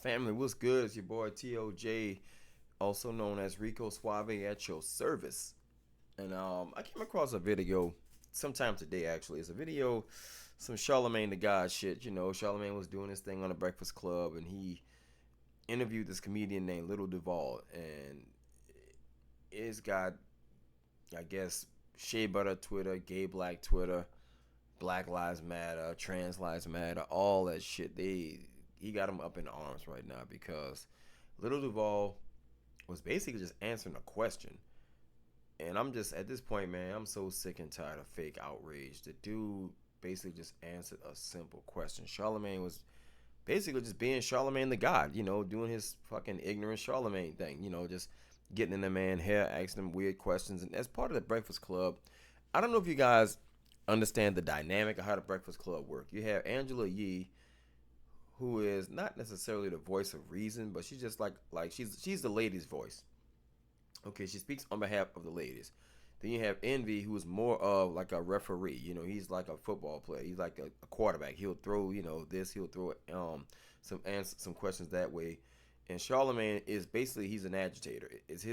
Family, what's good? It's your boy TOJ, also known as Rico Suave at your service. And I came across a video sometime today. Actually, it's a video, some Charlemagne the God shit. You know, Charlemagne was doing his thing on the Breakfast Club, and he interviewed this comedian named Little Duval, and it's got, I guess, Shea Butter Twitter, Gay Black Twitter, Black Lives Matter, Trans Lives Matter, all that shit. He got him up in arms right now because Little Duval was basically just answering a question. And I'm just at this point, man, I'm so sick and tired of fake outrage. The dude basically just answered a simple question. Charlemagne was basically just being Charlemagne the God, doing his fucking ignorant Charlemagne thing, just getting in the man hair, asking him weird questions. And as part of the Breakfast Club, I don't know if you guys understand the dynamic of how the Breakfast Club work. You have Angela Yee, who is not necessarily the voice of reason, but she's just like she's the ladies' voice. Okay, she speaks on behalf of the ladies. Then you have Envy, who is more of like a referee. He's like a football player. He's like a quarterback. He'll throw, this. He'll throw some questions that way. And Charlemagne is basically he's an agitator. It's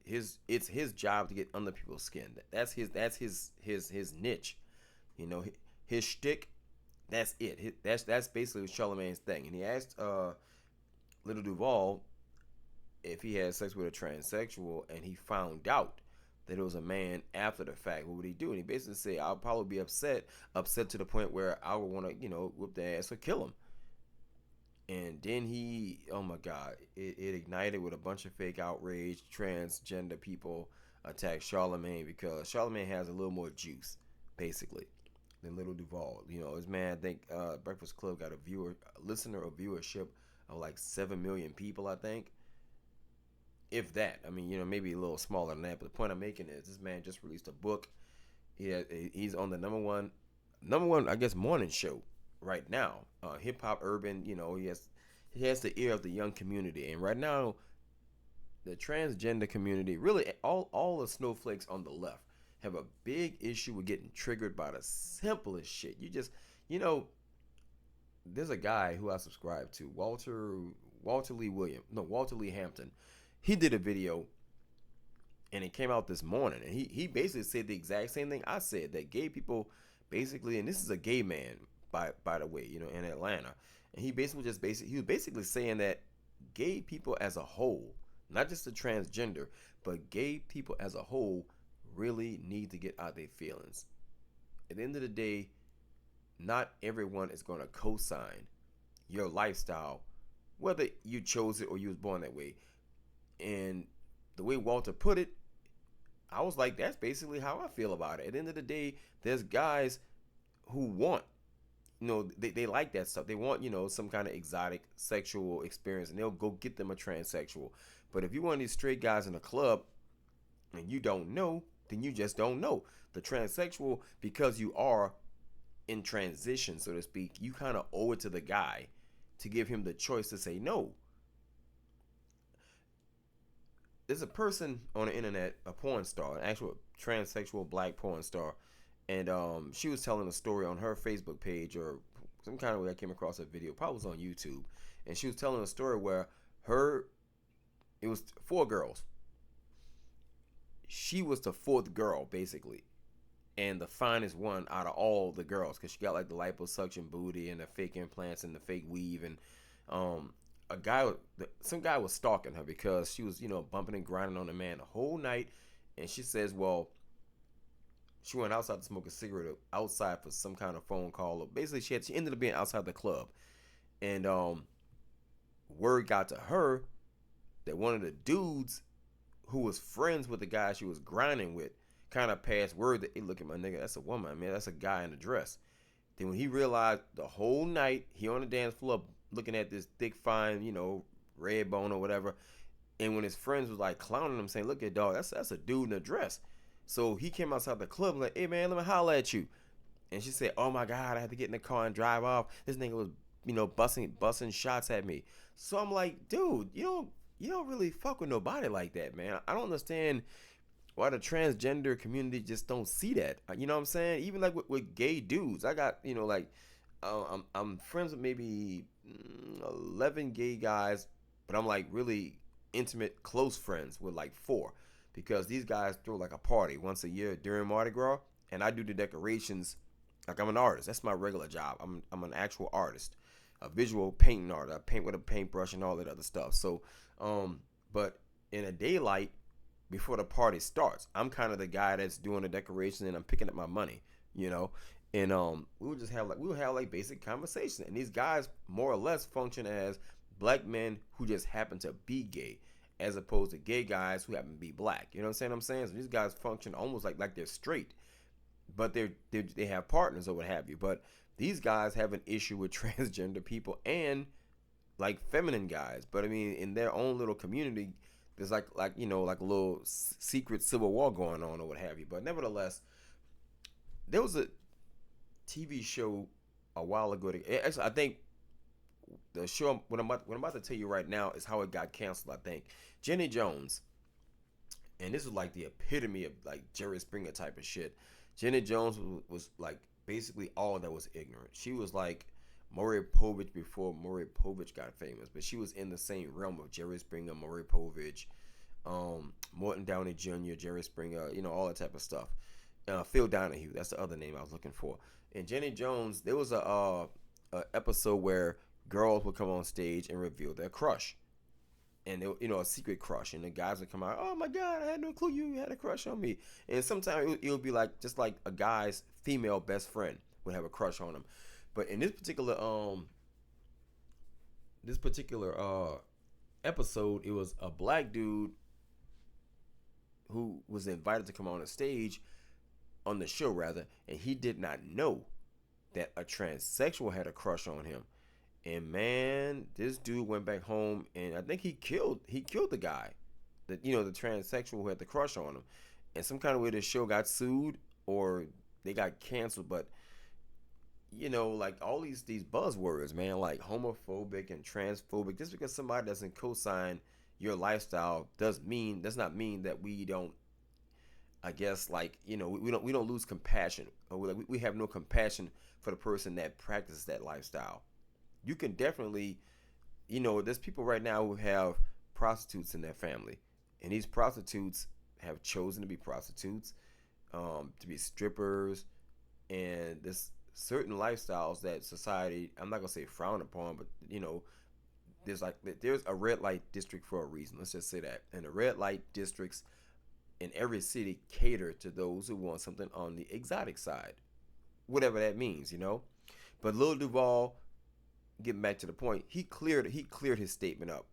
his job to get under people's skin. That's his niche. His shtick. That's it. That's basically Charlemagne's thing. And he asked Little Duval if he had sex with a transsexual and he found out that it was a man after the fact, what would he do? And he basically said, I'll probably be upset to the point where I would want to, whip the ass or kill him. And then oh my God, it ignited with a bunch of fake outrage. Transgender people attack Charlemagne because Charlemagne has a little more juice, basically, than Little Duval. This man, I think Breakfast Club got a listener or viewership of like 7 million people, I think, if that. I mean, maybe a little smaller than that. But the point I'm making is this man just released a book. He's on the number one, I guess, morning show right now. Hip hop urban. He has the ear of the young community, and right now, the transgender community, really all the snowflakes on the left, have a big issue with getting triggered by the simplest shit. You know, there's a guy who I subscribe to, Walter Lee Hampton. He did a video and it came out this morning, and he basically said the exact same thing I said, that gay people basically, and this is a gay man by the way, in Atlanta, and he was basically saying that gay people as a whole, not just the transgender, but gay people as a whole really need to get out their feelings. At the end of the day, not everyone is going to co-sign your lifestyle, whether you chose it or you was born that way. And the way Walter put it, I was like, that's basically how I feel about it. At the end of the day, there's guys who want, they like that stuff. They want, some kind of exotic sexual experience, and they'll go get them a transsexual. But if you're one of these straight guys in a club and you don't know, then you just don't know. The transsexual, because you are in transition, so to speak, you kind of owe it to the guy to give him the choice to say no. There's a person on the internet, a porn star, an actual transsexual black porn star, and she was telling a story on her Facebook page, or some kind of way I came across a video, probably was on YouTube, and she was telling a story where it was four girls. She was the fourth girl, basically, and the finest one out of all the girls, because she got like the liposuction booty and the fake implants and the fake weave. And a guy, some guy was stalking her because she was, bumping and grinding on the man the whole night. And she says, well, she went outside to smoke a cigarette outside for some kind of phone call. Basically, she ended up being outside the club, and word got to her that one of the dudes who was friends with the guy she was grinding with kind of passed word that, hey, look at my nigga, that's a woman, man, that's a guy in a dress. Then when he realized the whole night he on the dance floor looking at this thick, fine, red bone or whatever, and when his friends was like clowning him, saying, look at dog, that's a dude in a dress. So he came outside the club like, hey man, let me holler at you. And she said, oh my God, I had to get in the car and drive off. This nigga was, busting shots at me. So I'm like, dude, you don't really fuck with nobody like that, man. I don't understand why the transgender community just don't see that. You know what I'm saying? Even like with gay dudes, I got, I'm friends with maybe 11 gay guys, but I'm like really intimate, close friends with like four, because these guys throw like a party once a year during Mardi Gras, and I do the decorations. Like I'm an artist. That's my regular job. I'm an actual artist, a visual painting artist. I paint with a paintbrush and all that other stuff. So, but in a daylight, before the party starts, I'm kind of the guy that's doing the decoration and I'm picking up my money, you know. And we would have like basic conversations. And these guys more or less function as black men who just happen to be gay, as opposed to gay guys who happen to be black. You know what I'm saying? So these guys function almost like they're straight, but they have partners or what have you. But these guys have an issue with transgender people and like feminine guys. But I mean, in their own little community, there's like like a little secret civil war going on or what have you. But nevertheless, there was a TV show a while ago. Actually, I think the show what I'm about to tell you right now is how it got canceled. I think Jenny Jones, and this was like the epitome of like Jerry Springer type of shit. Jenny Jones was like basically all that was ignorant. She was like Maury Povich before Maury Povich got famous, but she was in the same realm of Jerry Springer, Maury Povich, Morton Downey Jr., Jerry Springer, all that type of stuff. Phil Donahue, that's the other name I was looking for. And Jenny Jones, there was a episode where girls would come on stage and reveal their crush, and a secret crush, and the guys would come out, oh my god, I had no clue you had a crush on me. And sometimes it would be like just like a guy's female best friend would have a crush on him. But in this particular episode, it was a black dude who was invited to come on the stage on the show rather, and he did not know that a transsexual had a crush on him. And man, this dude went back home, and I think he killed the guy, the transsexual who had the crush on him. And some kind of way the show got sued or they got canceled. But like all these buzzwords, man, like homophobic and transphobic. Just because somebody doesn't co-sign your lifestyle does not mean that we don't. I guess we don't lose compassion, or we have no compassion for the person that practices that lifestyle. You can definitely, there's people right now who have prostitutes in their family, and these prostitutes have chosen to be prostitutes, to be strippers, and this certain lifestyles that society, I'm not gonna say frown upon, but there's a red light district for a reason. Let's just say that, and the red light districts in every city cater to those who want something on the exotic side, whatever that means. But Lil Duval, getting back to the point, he cleared his statement up,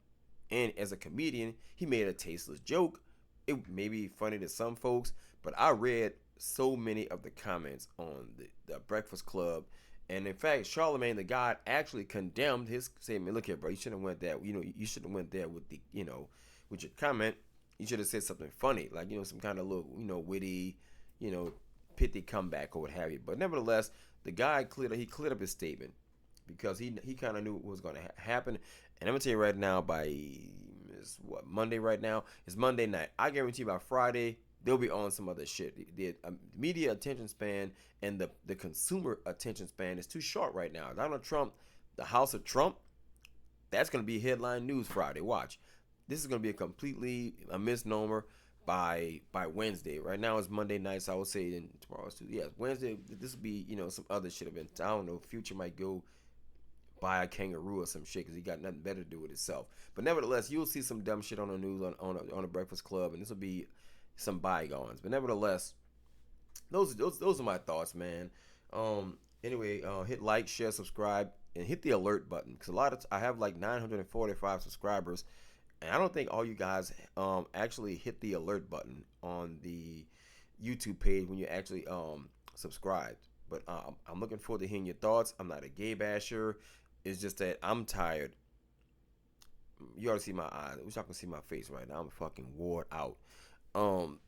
and as a comedian, he made a tasteless joke. It may be funny to some folks, but I read so many of the comments on the Breakfast Club, and in fact, Charlemagne the God actually condemned his statement. Look here, bro, you shouldn't have went there. You shouldn't have went there with with your comment. You should have said something funny, like some kind of little witty, pithy comeback or what have you. But nevertheless, the guy cleared up his statement, because he kind of knew what was going to happen. And I'm gonna tell you right now, Monday right now? It's Monday night. I guarantee you by Friday they'll be on some other shit. The media attention span and the consumer attention span is too short right now. Donald Trump, the House of Trump, that's gonna be headline news Friday. Watch. This is gonna be a misnomer by Wednesday. Right now it's Monday night, so I would say tomorrow's Tuesday. Yeah, Wednesday. This will be some other shit event. I don't know. Future might go buy a kangaroo or some shit because he got nothing better to do with himself. But nevertheless, you'll see some dumb shit on the news on a Breakfast Club, and this will be some bygones. But nevertheless, those are my thoughts, man. Anyway, hit like, share, subscribe, and hit the alert button, because I have like 945 subscribers, and I don't think all you guys actually hit the alert button on the YouTube page when you actually subscribe. But I'm looking forward to hearing your thoughts. I'm not a gay basher. It's just that I'm tired. You already see my eyes. I wish I can see my face right now. I'm fucking wore out.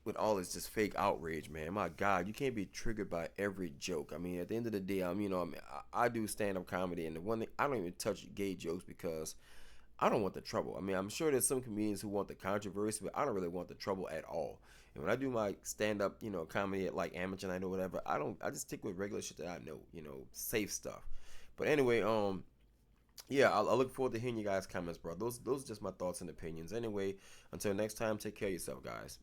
With all this just fake outrage, man. My God, you can't be triggered by every joke. I mean, at the end of the day, I do stand-up comedy, and the one thing, I don't even touch gay jokes because I don't want the trouble. I mean, I'm sure there's some comedians who want the controversy, but I don't really want the trouble at all. And when I do my stand-up, comedy at like amateur night or whatever, I just stick with regular shit that I know, safe stuff. But anyway, yeah, I look forward to hearing you guys' comments, bro. Those are just my thoughts and opinions. Anyway, until next time, take care of yourself, guys.